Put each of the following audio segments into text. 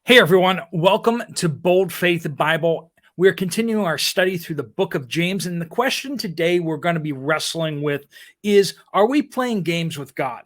Hey everyone, welcome to Bold Faith Bible. We're continuing our study through the book of James, and the question today we're going to be wrestling with is, are we playing games with God?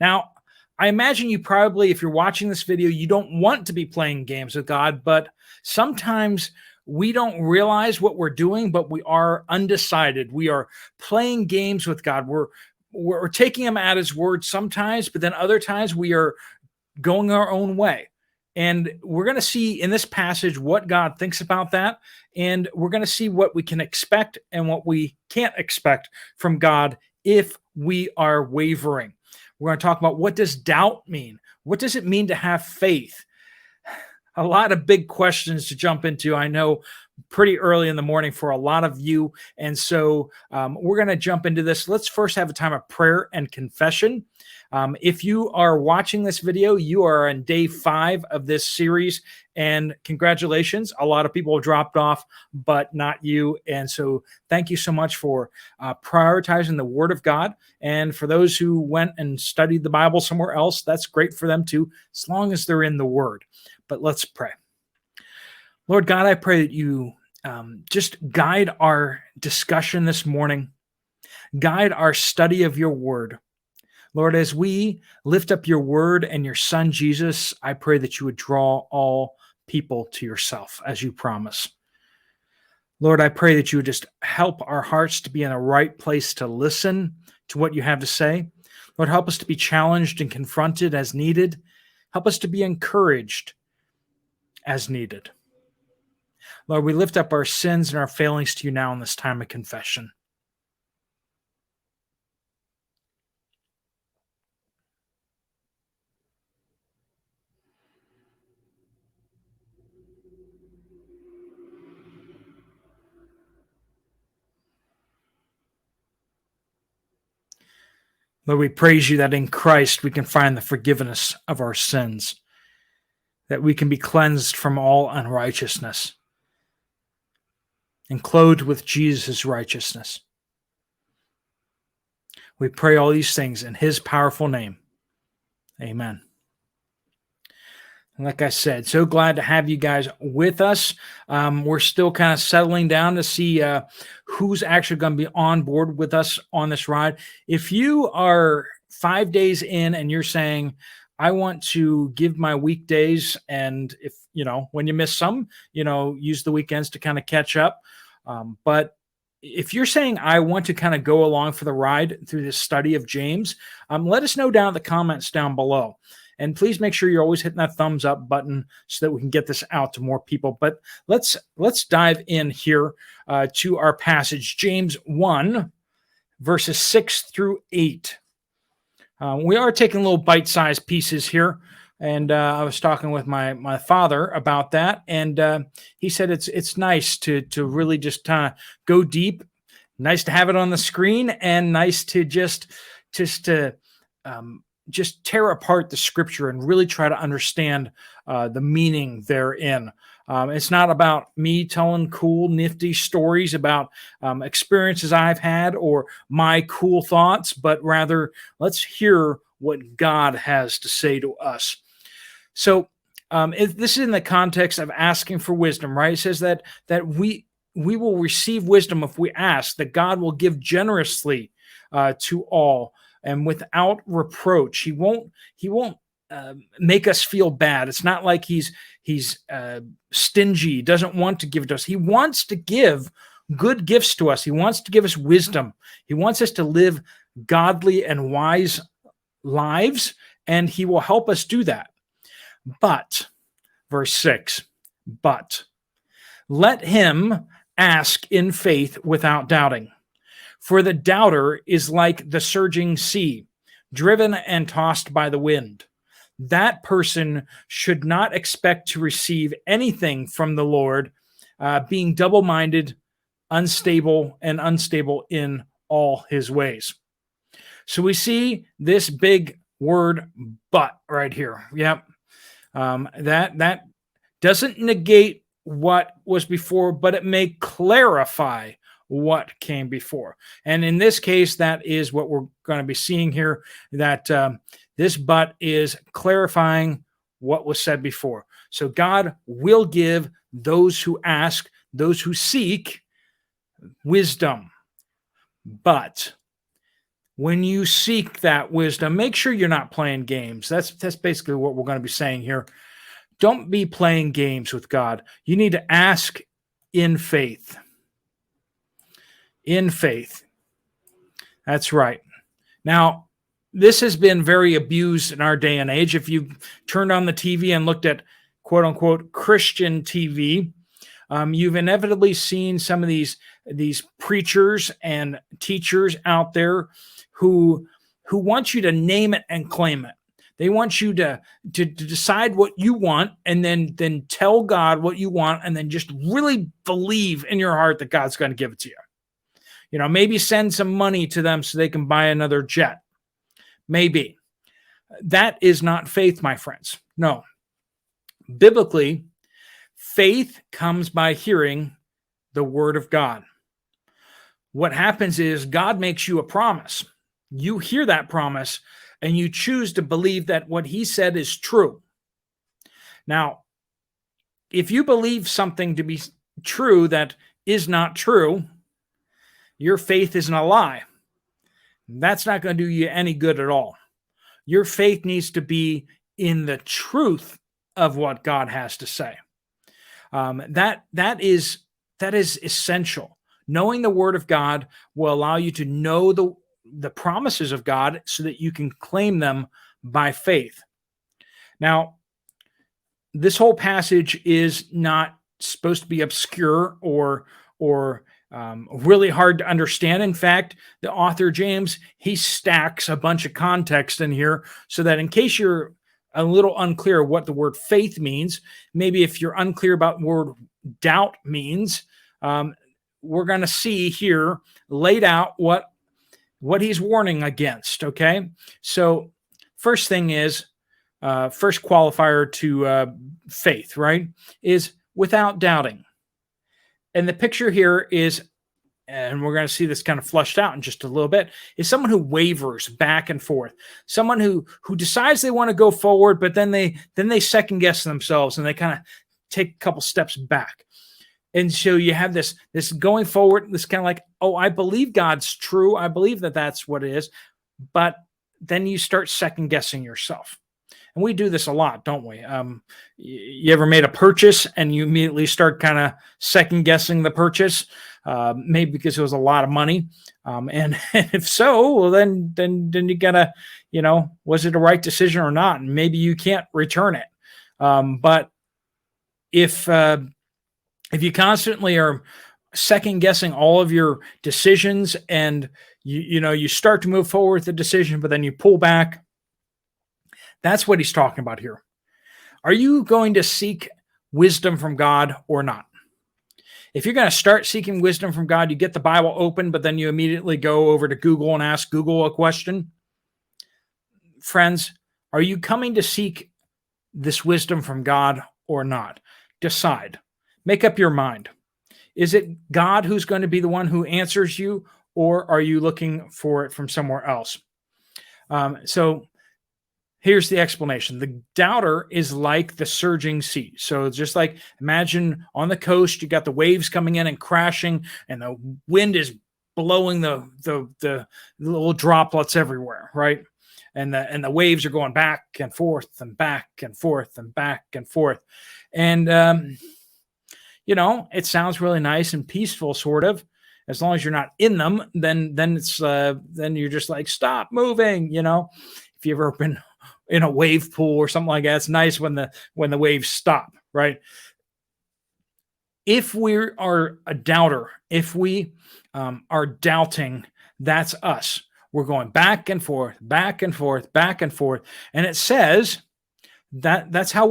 Now, I imagine you probably, if you're watching this video, you don't want to be playing games with God, but sometimes we don't realize what we're doing, but we are undecided. We are playing games with God. We're taking him at his word sometimes, but then other times we are going our own way. And we're going to see in this passage what God thinks about that. And we're going to see what we can expect and what we can't expect from God if we are wavering. We're going to talk about, what does doubt mean? What does it mean to have faith? A lot of big questions to jump into, I know, pretty early in the morning for a lot of you. And so we're going to jump into this. Let's first have a time of prayer and confession. If you are watching this video, you are on day 5 of this series, and congratulations. A lot of people have dropped off, but not you. And so thank you so much for prioritizing the Word of God. And for those who went and studied the Bible somewhere else, that's great for them too, as long as they're in the Word. But let's pray. Lord God, I pray that you just guide our discussion this morning, guide our study of your Word. Lord, as we lift up your word and your son, Jesus, I pray that you would draw all people to yourself as you promise. Lord, I pray that you would just help our hearts to be in a right place to listen to what you have to say. Lord, help us to be challenged and confronted as needed. Help us to be encouraged as needed. Lord, we lift up our sins and our failings to you now in this time of confession. Lord, we praise you that in Christ we can find the forgiveness of our sins, that we can be cleansed from all unrighteousness and clothed with Jesus' righteousness. We pray all these things in his powerful name. Amen. And like I said, so glad to have you guys with us. We're still kind of settling down to see who's actually going to be on board with us on this ride. If you are 5 days in and you're saying, I want to give my weekdays, and if, when you miss some, use the weekends to kind of catch up. But if you're saying, I want to kind of go along for the ride through this study of James, let us know down in the comments down below. And please make sure you're always hitting that thumbs up button so that we can get this out to more people. But let's dive in here to our passage, James 1, verses 6 through 8. We are taking little bite-sized pieces here. And I was talking with my father about that, and he said it's nice to really just kind of go deep. Nice to have it on the screen, and nice to just tear apart the scripture and really try to understand the meaning therein. It's not about me telling cool, nifty stories about experiences I've had or my cool thoughts, but rather let's hear what God has to say to us. So this is in the context of asking for wisdom, right? It says that we will receive wisdom if we ask, that God will give generously to all and without reproach. He won't make us feel bad. It's not like he's stingy, doesn't want to give it to us. He wants to give good gifts to us. He wants to give us wisdom. He wants us to live godly and wise lives, and he will help us do that. But, verse 6, but let him ask in faith without doubting. For the doubter is like the surging sea, driven and tossed by the wind. That person should not expect to receive anything from the Lord, being double-minded, unstable in all his ways. So we see this big word, but, right here. Yep. That doesn't negate what was before, but it may clarify what came before. And in this case, that is what we're going to be seeing here, that this but is clarifying what was said before. So God will give those who ask, those who seek wisdom. But when you seek that wisdom, make sure you're not playing games. That's basically what we're going to be saying here. Don't be playing games with God. You need to ask in faith. In faith. That's right. Now, this has been very abused in our day and age. If you turned on the TV and looked at quote unquote Christian TV, you've inevitably seen some of these preachers and teachers out there who want you to name it and claim it. They want you to decide what you want and then tell God what you want and then just really believe in your heart that God's going to give it to you. You know, maybe send some money to them so they can buy another jet. Maybe. That is not faith, my friends. No. Biblically, faith comes by hearing the word of God. What happens is God makes you a promise. You hear that promise and you choose to believe that what he said is true. Now, if you believe something to be true that is not true, your faith isn't a lie. That's not going to do you any good at all. Your faith needs to be in the truth of what God has to say. That is essential. Knowing the word of God will allow you to know the promises of God so that you can claim them by faith. Now, this whole passage is not supposed to be obscure or really hard to understand. In fact, the author James, he stacks a bunch of context in here so that in case you're a little unclear what the word faith means, maybe if you're unclear about the word doubt means, we're going to see here laid out what he's warning against. Okay, so first thing is first qualifier to faith, right, is without doubting. And the picture here is, and we're going to see this kind of flushed out in just a little bit, is someone who wavers back and forth. Someone who decides they want to go forward, but then they second guess themselves and they kind of take a couple steps back. And so you have this going forward, this kind of like, oh, I believe God's true. I believe that that's what it is. But then you start second guessing yourself. And we do this a lot, don't we? You ever made a purchase and you immediately start kind of second guessing the purchase, maybe because it was a lot of money. And if so, well, then you gotta, was it a right decision or not? And maybe you can't return it. But if you constantly are second guessing all of your decisions and you start to move forward with the decision, but then you pull back. That's what he's talking about here. Are you going to seek wisdom from God or not? If you're going to start seeking wisdom from God, you get the Bible open, but then you immediately go over to Google and ask Google a question. Friends, are you coming to seek this wisdom from God or not? Decide. Make up your mind. Is it God who's going to be the one who answers you, or are you looking for it from somewhere else? So here's the explanation. The doubter is like the surging sea. So it's just like, imagine on the coast, you got the waves coming in and crashing, and the wind is blowing the little droplets everywhere, right? And the waves are going back and forth and back and forth and back and forth. And, it sounds really nice and peaceful, sort of. As long as you're not in them, then it's then you're just like, stop moving. If you've ever been in a wave pool or something like that, it's nice when the waves stop, right? If we are a doubter, if we are doubting, that's us. We're going back and forth, back and forth, back and forth. And it says that that's how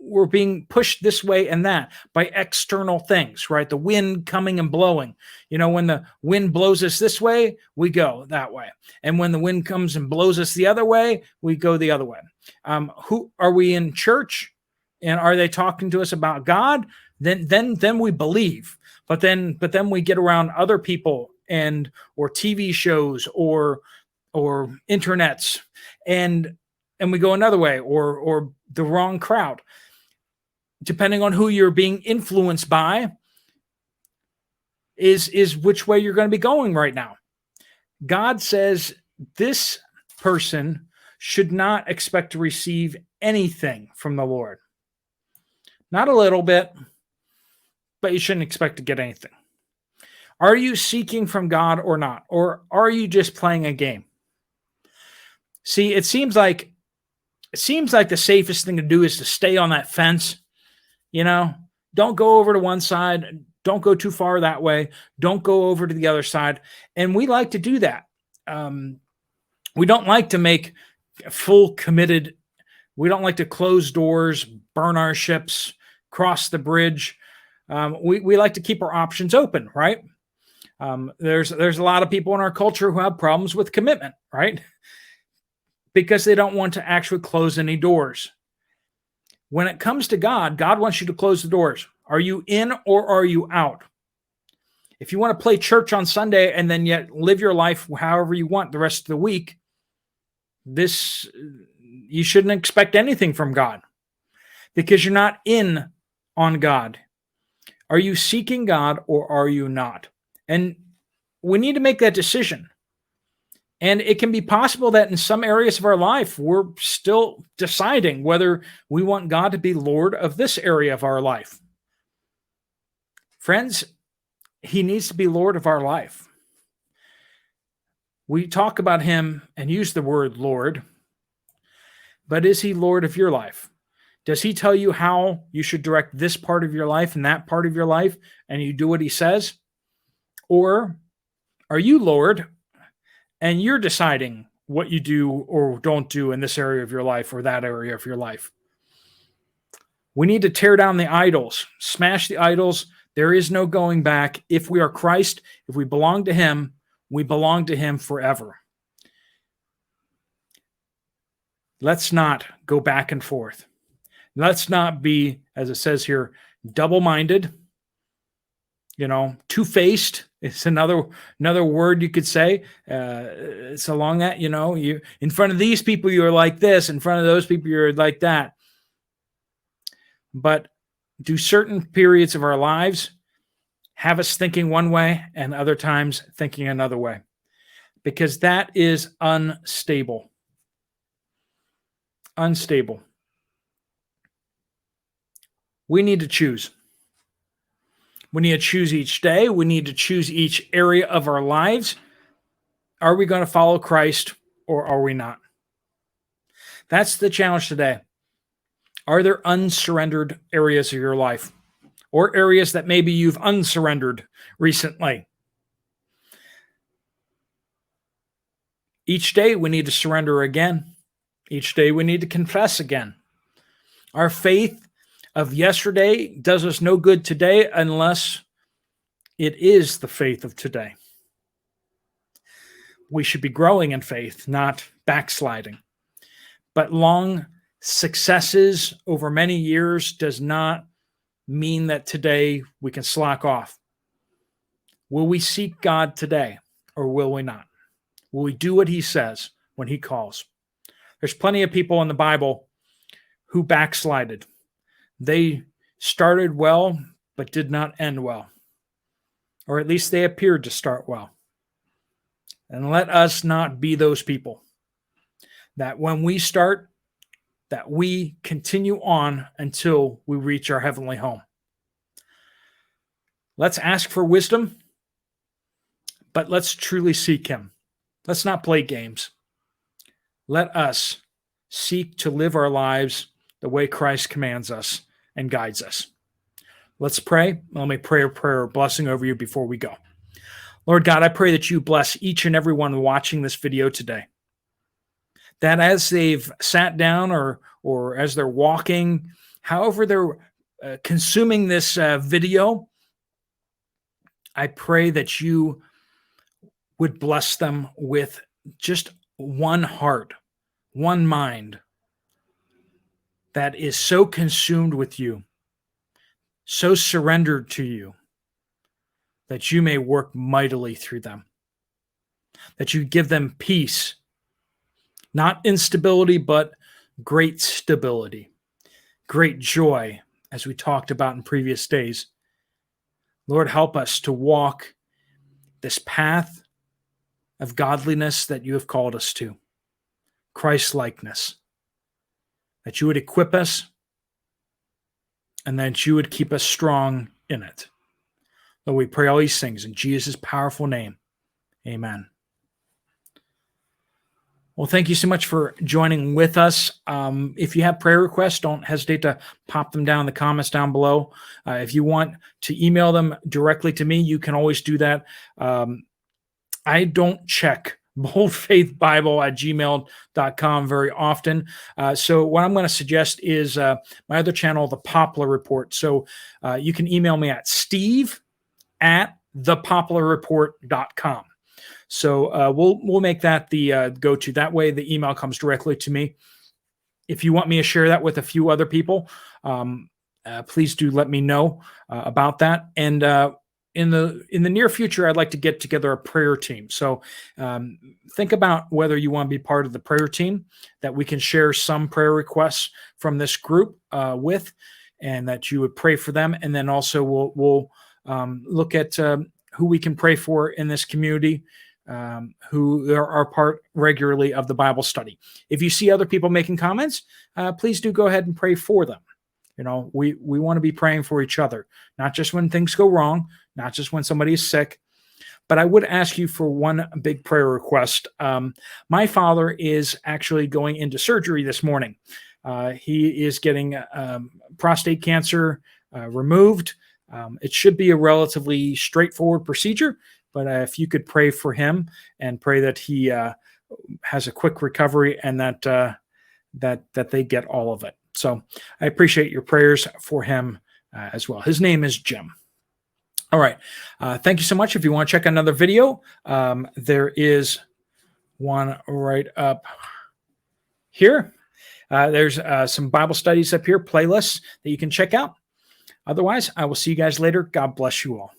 we're being pushed this way and that by external things, right? The wind coming and blowing. When the wind blows us this way, we go that way. And when the wind comes and blows us the other way, we go the other way. Who are we in church? And are they talking to us about God? Then we believe. But then we get around other people or TV shows or internets, and and we go another way, or the wrong crowd. Depending on who you're being influenced by is which way you're going to be going right now. God says this person should not expect to receive anything from the Lord. Not a little bit, but you shouldn't expect to get anything. Are you seeking from God or not? Or are you just playing a game? See, it seems like the safest thing to do is to stay on that fence. Don't go over to one side. Don't go too far that way. Don't go over to the other side. And we like to do that. We don't like to make full committed. We don't like to close doors, burn our ships, cross the bridge. We like to keep our options open, right? There's a lot of people in our culture who have problems with commitment, right? Because they don't want to actually close any doors. When it comes to God, God wants you to close the doors. Are you in or are you out? If you want to play church on Sunday and then yet live your life however you want the rest of the week, you shouldn't expect anything from God because you're not in on God. Are you seeking God or are you not? And we need to make that decision. And it can be possible that in some areas of our life, we're still deciding whether we want God to be Lord of this area of our life. Friends, he needs to be Lord of our life. We talk about him and use the word Lord, but is he Lord of your life? Does he tell you how you should direct this part of your life and that part of your life, and you do what he says? Or are you Lord and you're deciding what you do or don't do in this area of your life or that area of your life? We need to tear down the idols, smash the idols. There is no going back. If we are Christ, if we belong to him, we belong to him forever. Let's not go back and forth. Let's not be, as it says here, double-minded, two-faced. It's another word you could say. It's along that, you in front of these people, you're like this. In front of those people, you're like that. But do certain periods of our lives have us thinking one way and other times thinking another way? Because that is unstable. Unstable. We need to choose. We need to choose each day. We need to choose each area of our lives. Are we going to follow Christ or are we not? That's the challenge today. Are there unsurrendered areas of your life or areas that maybe you've unsurrendered recently? Each day we need to surrender again. Each day we need to confess again. Our faith of yesterday does us no good today unless it is the faith of today. We should be growing in faith, not backsliding. But long successes over many years does not mean that today we can slack off. Will we seek God today or will we not? Will we do what he says when he calls? There's plenty of people in the Bible who backslided. They started well, but did not end well. Or at least they appeared to start well. And let us not be those people. That when we start, that we continue on until we reach our heavenly home. Let's ask for wisdom, but let's truly seek him. Let's not play games. Let us seek to live our lives the way Christ commands us and guides us. Let's pray. Let me pray a prayer blessing over you before we go. Lord God, I pray that you bless each and every one watching this video today. That as they've sat down or as they're walking, however they're consuming this video, I pray that you would bless them with just one heart, one mind that is so consumed with you, so surrendered to you, that you may work mightily through them, that you give them peace, not instability, but great stability, great joy, as we talked about in previous days. Lord, help us to walk this path of godliness that you have called us to, Christ-likeness, that you would equip us and that you would keep us strong in it. Lord, we pray all these things in Jesus' powerful name. Amen. Well, thank you so much for joining with us. If you have prayer requests, don't hesitate to pop them down in the comments down below. If you want to email them directly to me, you can always do that. I don't check boldfaithbible@gmail.com very often. So what I'm going to suggest is my other channel, the Poplar Report. So you can email me at steve@thepoplarreport.com. So we'll make that the go-to. That way the email comes directly to me. If you want me to share that with a few other people, please do let me know about that. And in the near future, I'd like to get together a prayer team. So think about whether you want to be part of the prayer team that we can share some prayer requests from this group with, and that you would pray for them. And then also we'll look at who we can pray for in this community, who are part regularly of the Bible study. If you see other people making comments, please do go ahead and pray for them. You know, we want to be praying for each other, not just when things go wrong, not just when somebody is sick. But I would ask you for one big prayer request. My father is actually going into surgery this morning. He is getting prostate cancer removed. It should be a relatively straightforward procedure, but if you could pray for him and pray that he has a quick recovery and that they get all of it. So I appreciate your prayers for him as well. His name is Jim. All right. Thank you so much. If you want to check another video, there is one right up here. There's some Bible studies up here, playlists that you can check out. Otherwise, I will see you guys later. God bless you all.